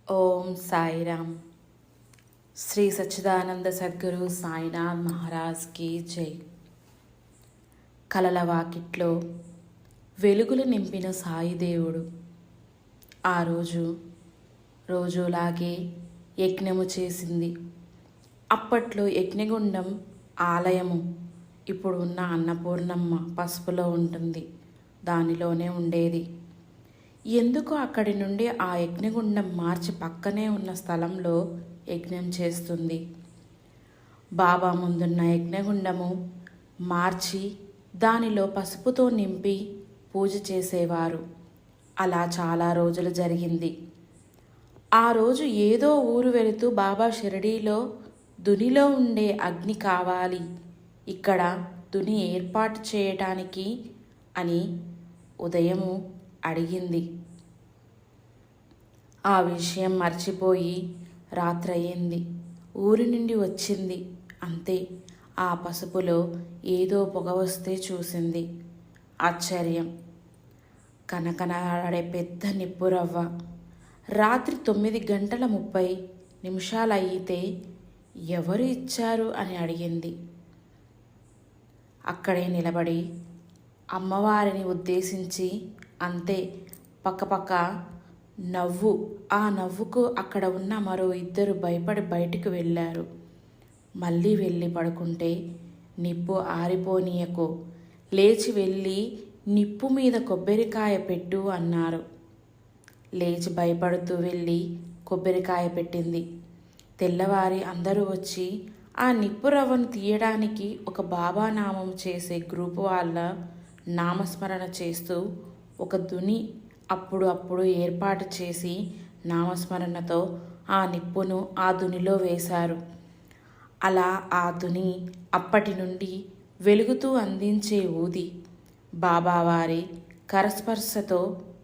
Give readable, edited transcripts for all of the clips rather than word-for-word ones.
ఓం Sairam. Shri Sachchidananda Sadhguru Sainath Maharaj key జై. కలల వాకిట్లో వెలుగులు నింపిన సాయిదేవుడు ఆ రోజులాగే యజ్ఞము చేసింది. అప్పట్లో యజ్ఞగుండం ఆలయము ఇప్పుడు ఉన్న అన్నపూర్ణమ్మ పసుపులో ఉంటుంది, దానిలోనే ఉండేది. ఎందుకు అక్కడి నుండి ఆ యజ్ఞగుండం మార్చి పక్కనే ఉన్న స్థలంలో యజ్ఞం చేస్తుంది. బాబా ముందున్న యజ్ఞగుండము మార్చి దానిలో పసుపుతో నింపి పూజ చేసేవారు. అలా చాలా రోజులు జరిగింది. ఆ రోజు ఏదో ఊరు వెళుతూ బాబా షిరిడీలో దునిలో ఉండే అగ్ని కావాలి, ఇక్కడ దుని ఏర్పాటు చేయటానికి అని ఉదయము అడిగింది. ఆ విషయం మర్చిపోయి రాత్రయ్యింది. ఊరి నుండి వచ్చింది. అంతే, ఆ పసుపులో ఏదో పొగ వస్తే చూసింది. ఆశ్చర్యం. కనకనలాడే పెద్ద నిప్పురవ్వ. రాత్రి 9:30 అయితే ఎవరు ఇచ్చారు అని అడిగింది. అక్కడే నిలబడి అమ్మవారిని ఉద్దేశించి అంతే పక్కపక్క నవ్వు. ఆ నవ్వుకు అక్కడ ఉన్న మరో 2 భయపడి బయటికి వెళ్ళారు. మళ్ళీ వెళ్ళి పడుకుంటే నిప్పు ఆరిపోనీయకు, లేచి వెళ్ళి నిప్పు మీద కొబ్బరికాయ పెట్టు అన్నారు. లేచి భయపడుతూ వెళ్ళి కొబ్బరికాయ పెట్టింది. తెల్లవారి అందరూ వచ్చి ఆ నిప్పు రవ్వను తీయడానికి ఒక బాబా నామం చేసే గ్రూపు వాళ్ళ నామస్మరణ చేస్తూ ఒక దుని అప్పుడు ఏర్పాటు చేసి నామస్మరణతో ఆ నిప్పును ఆ దునిలో వేశారు. అలా ఆ దుని అప్పటి నుండి వెలుగుతూ అందించే ఊది బాబావారి కరస్పర్శతో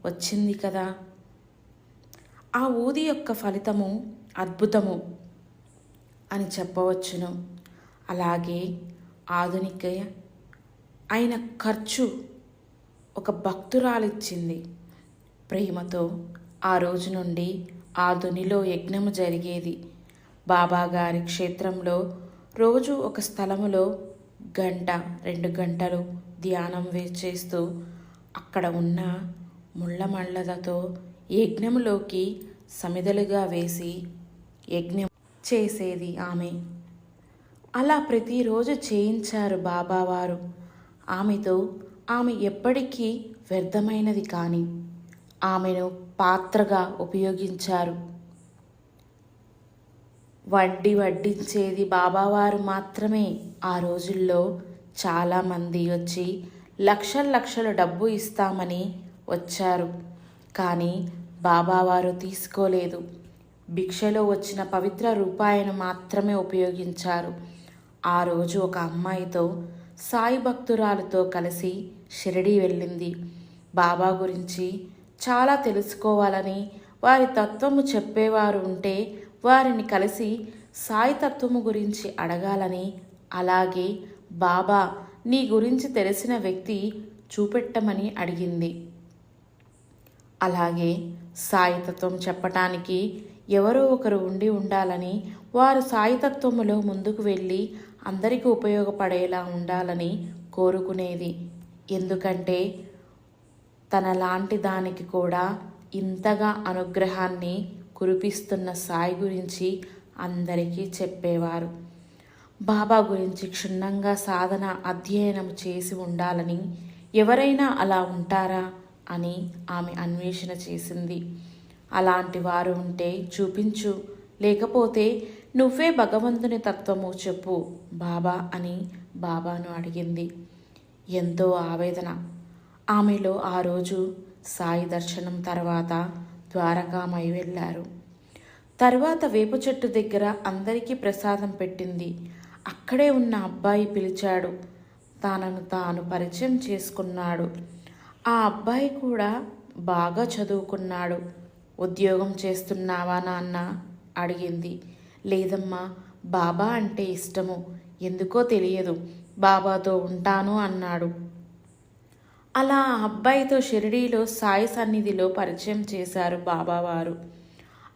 వచ్చింది కదా. ఆ ఊది యొక్క ఫలితము అద్భుతము అని చెప్పవచ్చును. అలాగే ఆధునిక అయిన ఖర్చు ఒక భక్తురాలిచ్చింది. ప్రేమతో ఆ రోజు నుండి ఆ దునిలో యజ్ఞము జరిగేది. బాబాగారి క్షేత్రంలో రోజు ఒక స్థలములో 1-2 గంటలు ధ్యానం చేస్తూ అక్కడ ఉన్న ముళ్ళమళ్ళతో యజ్ఞములోకి సమిదలుగా వేసి యజ్ఞం చేసేది ఆమె. అలా ప్రతిరోజు చేయించారు బాబావారు. ఆమెతో ఆమె ఎప్పటికీ వ్యర్థమైనది కానీ ఆమెను పాత్రగా ఉపయోగించారు. వడ్డించేది బాబావారు మాత్రమే. ఆ రోజుల్లో చాలామంది వచ్చి లక్షల డబ్బు ఇస్తామని వచ్చారు. కానీ బాబావారు తీసుకోలేదు. భిక్షలో వచ్చిన పవిత్ర రూపాయను మాత్రమే ఉపయోగించారు. ఆ రోజు ఒక అమ్మాయితో సాయి భక్తురాలతో కలిసి షిరిడీ వెళ్ళింది. బాబా గురించి చాలా తెలుసుకోవాలని, వారి తత్వము చెప్పేవారు ఉంటే వారిని కలిసి సాయి తత్వము గురించి అడగాలని, అలాగే బాబా నీ గురించి తెలిసిన వ్యక్తి చూపెట్టమని అడిగింది. అలాగే సాయి తత్వం చెప్పటానికి ఎవరో ఒకరు ఉండాలని, వారు సాయి తత్వములో ముందుకు వెళ్ళి అందరికీ ఉపయోగపడేలా ఉండాలని కోరుకునేది. ఎందుకంటే తనలాంటి దానికి కూడా ఇంతగా అనుగ్రహాన్ని కురిపిస్తున్న సాయి గురించి అందరికీ చెప్పేవారు. బాబా గురించి క్షుణ్ణంగా సాధన అధ్యయనం చేసి ఉండాలని, ఎవరైనా అలా ఉంటారా అని ఆమె అన్వేషణ చేసింది. అలాంటి వారు ఉంటే చూపించు, లేకపోతే నువ్వే భగవంతుని తత్వము చెప్పు బాబా అని బాబాను అడిగింది. ఎంతో ఆవేదన ఆమెలో. ఆ రోజు సాయి దర్శనం తర్వాత ద్వారకామై వెళ్ళారు. తర్వాత వేప చెట్టు దగ్గర అందరికీ ప్రసాదం పెట్టింది. అక్కడే ఉన్న అబ్బాయి పిలిచాడు. తనను తాను పరిచయం చేసుకున్నాడు. ఆ అబ్బాయి కూడా బాగా చదువుకున్నాడు. ఉద్యోగం చేస్తున్నావా నాన్న అడిగింది. లేదమ్మా, బాబా అంటే ఇష్టము, ఎందుకో తెలియదు, బాబాతో ఉంటాను అన్నాడు. అలా ఆ అబ్బాయితో షిరిడీలో సాయి సన్నిధిలో పరిచయం చేశారు బాబావారు.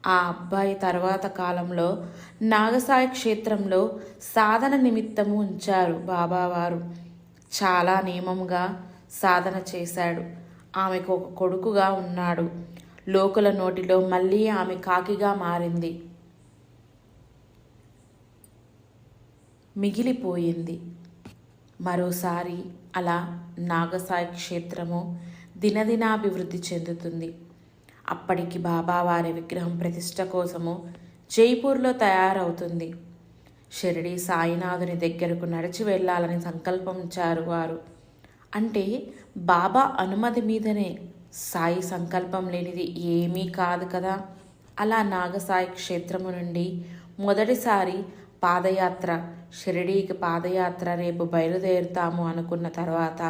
ఆ అబ్బాయి తర్వాత కాలంలో నాగసాయి క్షేత్రంలో సాధన నిమిత్తము ఉంచారు బాబావారు. చాలా నియమంగా సాధన చేశాడు. ఆమెకు ఒక కొడుకుగా ఉన్నాడు. లోకుల నోటిలో మళ్ళీ ఆమె కాకిగా మారింది, మిగిలిపోయింది. మరోసారి అలా నాగసాయి క్షేత్రము దినదినాభివృద్ధి చెందుతుంది. అప్పటికి బాబావారి విగ్రహం ప్రతిష్ట కోసము జైపూర్లో తయారవుతుంది. షిరిడి సాయినాథుని దగ్గరకు నడిచి వెళ్ళాలని సంకల్పించారు వారు. అంటే బాబా అనుమతి మీదనే, సాయి సంకల్పం లేనిది ఏమీ కాదు కదా. అలా నాగసాయి క్షేత్రము నుండి మొదటిసారి పాదయాత్ర, షిరిడీకి పాదయాత్ర రేపు బయలుదేరుతాము అనుకున్న తర్వాత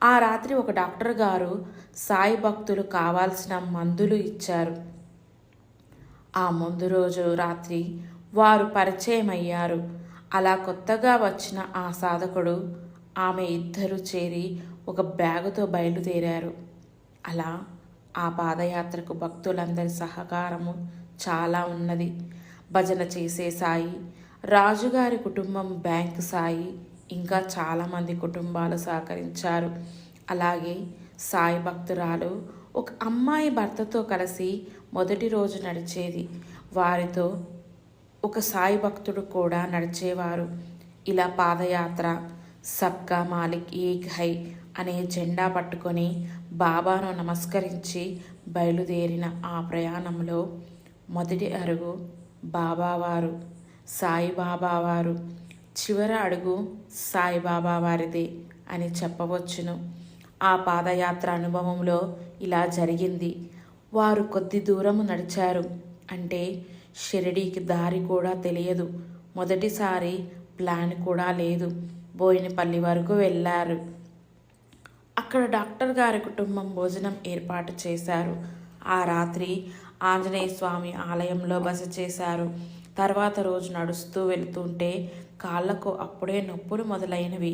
ఆ రాత్రి ఒక డాక్టర్ గారు సాయి భక్తులు కావాల్సిన మందులు ఇచ్చారు. ఆ ముందు రోజు రాత్రి వారు పరిచయం అయ్యారు. అలా కొత్తగా వచ్చిన ఆ సాధకుడు, ఆమె ఇద్దరు చేరి ఒక బ్యాగుతో బయలుదేరారు. అలా ఆ పాదయాత్రకు భక్తులందరి సహకారము చాలా ఉన్నది. భజన చేసే సాయి, రాజుగారి కుటుంబం, బ్యాంకు సాయి, ఇంకా చాలామంది కుటుంబాలు సహకరించారు. అలాగే సాయి భక్తురాలు ఒక అమ్మాయి భర్తతో కలిసి మొదటి రోజు నడిచేది. వారితో ఒక సాయి భక్తుడు కూడా నడిచేవారు. ఇలా పాదయాత్ర సబ్కా మాలిక్ ఏక్ హై అనే జెండా పట్టుకొని బాబాను నమస్కరించి బయలుదేరిన ఆ ప్రయాణంలో మొదటి అడుగు బాబావారు, సాయిబాబావారు, చివరి అడుగు సాయిబాబా వారిదే అని చెప్పవచ్చును. ఆ పాదయాత్ర అనుభవంలో ఇలా జరిగింది. వారు కొద్ది దూరము నడిచారు. అంటే షిరిడీకి దారి కూడా తెలియదు. మొదటిసారి ప్లాన్ కూడా లేదు. బోయినపల్లి వరకు వెళ్ళారు. అక్కడ డాక్టర్ గారి కుటుంబం భోజనం ఏర్పాటు చేశారు. ఆ రాత్రి ఆంజనేయ స్వామి ఆలయంలో బస చేశారు. తర్వాత రోజు నడుస్తూ వెళుతుంటే కాళ్లకు అప్పుడే నొప్పులు మొదలైనవి.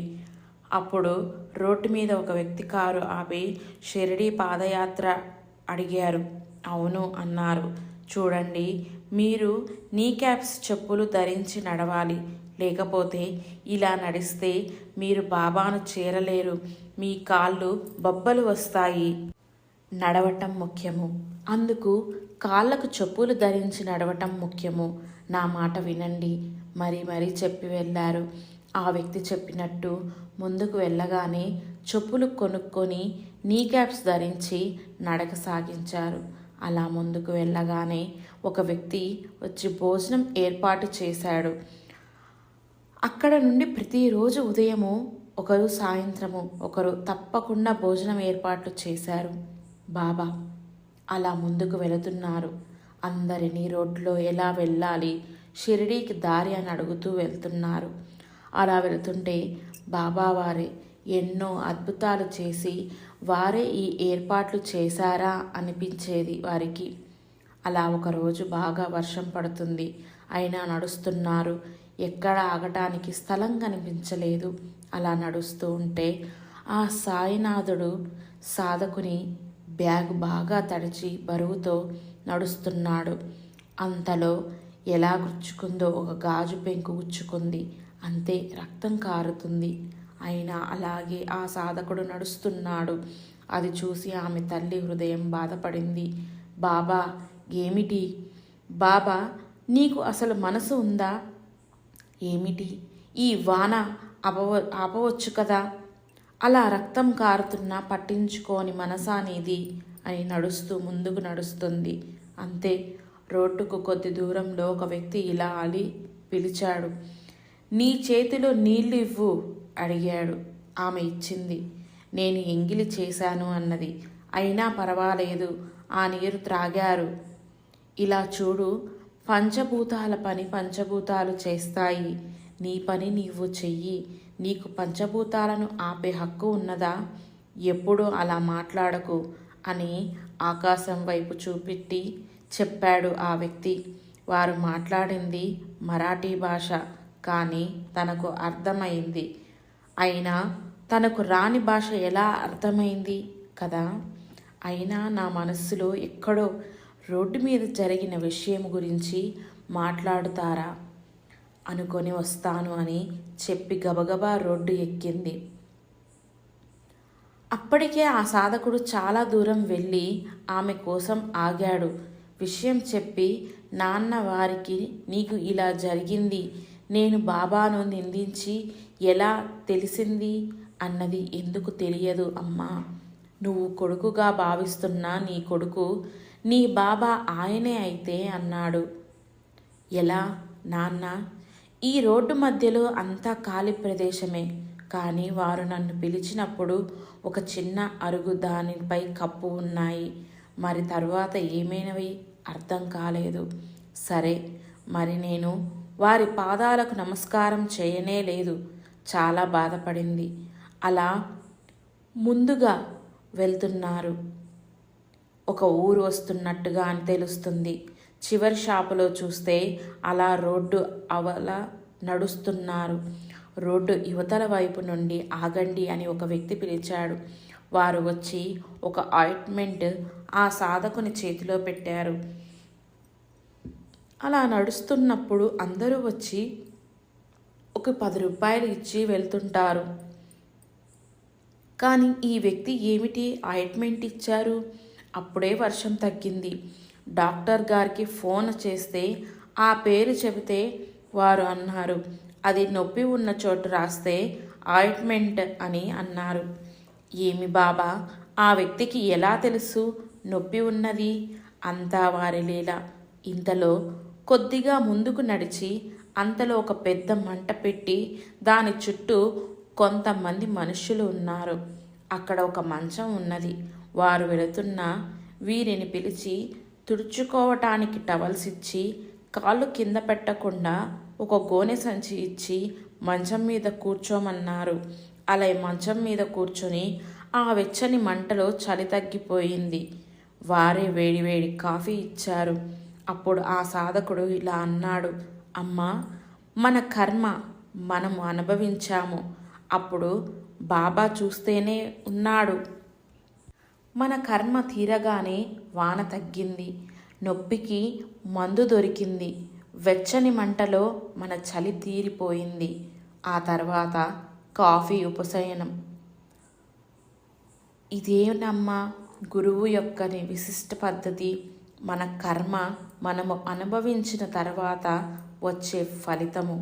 అప్పుడు రోడ్డు మీద ఒక వ్యక్తి కారు ఆపి షిరిడీ పాదయాత్ర అడిగారు. అవును అన్నారు. చూడండి, మీరు నీ క్యాప్స్ చెప్పులు ధరించి నడవాలి, లేకపోతే ఇలా నడిస్తే మీరు బాబాను చేరలేరు, మీ కాళ్ళు బొబ్బలు వస్తాయి. నడవటం ముఖ్యము, అందుకు కాళ్ళకు చెప్పులు ధరించి నడవటం ముఖ్యము. నా మాట వినండి, మరీ చెప్పి వెళ్ళారు. ఆ వ్యక్తి చెప్పినట్టు ముందుకు వెళ్ళగానే చెప్పులు కొనుక్కొని నీ క్యాప్స్ ధరించి నడక సాగించారు. అలా ముందుకు వెళ్ళగానే ఒక వ్యక్తి వచ్చి భోజనం ఏర్పాటు చేశాడు. అక్కడ నుండి ప్రతిరోజు ఉదయము ఒకరు, సాయంత్రము ఒకరు తప్పకుండా భోజనం ఏర్పాట్లు చేశారు బాబా. అలా ముందుకు వెళుతున్నారు. అందరినీ రోడ్లో ఎలా వెళ్ళాలి, షిరిడీకి దారి అని అడుగుతూ వెళ్తున్నారు. అలా వెళుతుంటే బాబావారే ఎన్నో అద్భుతాలు చేసి వారే ఈ ఏర్పాట్లు చేశారా అనిపించేది వారికి. అలా ఒకరోజు బాగా వర్షం పడుతుంది. అయినా నడుస్తున్నారు. ఎక్కడ ఆగటానికి స్థలం కనిపించలేదు. అలా నడుస్తూ ఉంటే ఆ సాయినాథుడు సాధకుని బ్యాగ్ బాగా తడిచి బరువుతో నడుస్తున్నాడు. అంతలో ఎలా గుచ్చుకుందో ఒక గాజు పెంకు గుచ్చుకుంది. అంతే, రక్తం కారుతుంది. అయినా అలాగే ఆ సాధకుడు నడుస్తున్నాడు. అది చూసి ఆమె తల్లి హృదయం బాధపడింది. బాబా, ఏమిటి బాబా, నీకు అసలు మనసు ఉందా? ఏమిటి ఈ వాన ఆపవచ్చు కదా, అలా రక్తం కారుతున్నా పట్టించుకోని మనసా నీది అని నడుస్తూ ముందుకు నడుస్తుంది. అంతే, రోడ్డుకు కొద్ది దూరంలో ఒక వ్యక్తి ఇలా అలి పిలిచాడు. నీ చేతిలో నీళ్లు ఇవ్వు అడిగాడు. ఆమె ఇచ్చింది. నేను ఎంగిలి చేశాను అన్నది. అయినా పర్వాలేదు, ఆ నీరు త్రాగారు. ఇలా చూడు, పంచభూతాల పని పంచభూతాలు చేస్తాయి. నీ పని నీవు చెయ్యి. నీకు పంచభూతాలను ఆపే హక్కు ఉన్నదా? ఎప్పుడూ అలా మాట్లాడకు అని ఆకాశం వైపు చూపెట్టి చెప్పాడు ఆ వ్యక్తి. వారు మాట్లాడింది మరాఠీ భాష, కానీ తనకు అర్థమైంది. అయినా తనకు రాని భాష ఎలా అర్థమైంది కదా. అయినా నా మనస్సులో ఎక్కడో రోడ్డు మీద జరిగిన విషయం గురించి మాట్లాడుతారా అనుకొని వస్తాను అని చెప్పి గబగబా రోడ్డు ఎక్కింది. అప్పటికే ఆ సాధకుడు చాలా దూరం వెళ్ళి ఆమె కోసం ఆగాడు. విషయం చెప్పి, నాన్న వారికి నీకు ఇలా జరిగింది నేను బాబాను నిందించి ఎలా తెలిసింది అన్నది ఎందుకు తెలియదు అమ్మా. నువ్వు కొడుకుగా భావిస్తున్న నీ కొడుకు నీ బాబా ఆయనే అయితే అన్నాడు. ఎలా నాన్న? ఈ రోడ్డు మధ్యలో అంతా ఖాళీ ప్రదేశమే, కానీ వారు నన్ను పిలిచినప్పుడు ఒక చిన్న అరుగు, దానిపై కప్పు ఉన్నాయి. మరి తరువాత ఏమైనవి అర్థం కాలేదు. సరే, మరి నేను వారి పాదాలకు నమస్కారం చేయనే లేదు. చాలా బాధపడింది. అలా ముందుగా వెళ్తున్నారు. ఒక ఊరు వస్తున్నట్టుగా అని తెలుస్తుంది. చివరి షాపులో చూస్తే అలా రోడ్డు అవల నడుస్తున్నారు. రోడ్డు యువతల వైపు నుండి ఆగండి అని ఒక వ్యక్తి పిలిచాడు. వారు వచ్చి ఒక ఆయింట్మెంట్ ఆ సాధకుని చేతిలో పెట్టారు. అలా నడుస్తున్నప్పుడు అందరూ వచ్చి ఒక 10 రూపాయలు ఇచ్చి వెళ్తుంటారు. కానీ ఈ వ్యక్తి ఏమిటి ఆయింట్మెంట్ ఇచ్చారు? అప్పుడే వర్షం తగ్గింది. డాక్టర్ గారికి ఫోన్ చేస్తే ఆ పేరు చెబితే వారు అన్నారు, అది నొప్పి ఉన్న చోటు రాస్తే ఆయింట్మెంట్ అని అన్నారు. ఏమి బాబా, ఆ వ్యక్తికి ఎలా తెలుసు నొప్పి ఉన్నది? అంతా వారి లీల. ఇంతలో కొద్దిగా ముందుకు నడిచి అంతలో ఒక పెద్ద మంట పెట్టి దాని చుట్టూ కొంతమంది మనుషులు ఉన్నారు. అక్కడ ఒక మంచం ఉన్నది. వారు వెళుతున్న వీరిని పిలిచి తుడుచుకోవటానికి టవల్స్ ఇచ్చి, కాళ్ళు కింద పెట్టకుండా ఒక గోనె సంచి ఇచ్చి మంచం మీద కూర్చోమన్నారు. అలా మంచం మీద కూర్చొని ఆ వెచ్చని మంటలో చలి తగ్గిపోయింది. వారే వేడివేడి కాఫీ ఇచ్చారు. అప్పుడు ఆ సాధకుడు ఇలా అన్నాడు, అమ్మా, మన కర్మ మనము అనుభవించాము. అప్పుడు బాబా చూస్తేనే ఉన్నాడు. మన కర్మ తీరగానే వాన తగ్గింది, నొప్పికి మందు దొరికింది, వెచ్చని మంటలో మన చలి తీరిపోయింది. ఆ తర్వాత కాఫీ ఉపశయనం. ఇదేనమ్మా గురువు యొక్క విశిష్ట పద్ధతి. మన కర్మ మనము అనుభవించిన తర్వాత వచ్చే ఫలితము.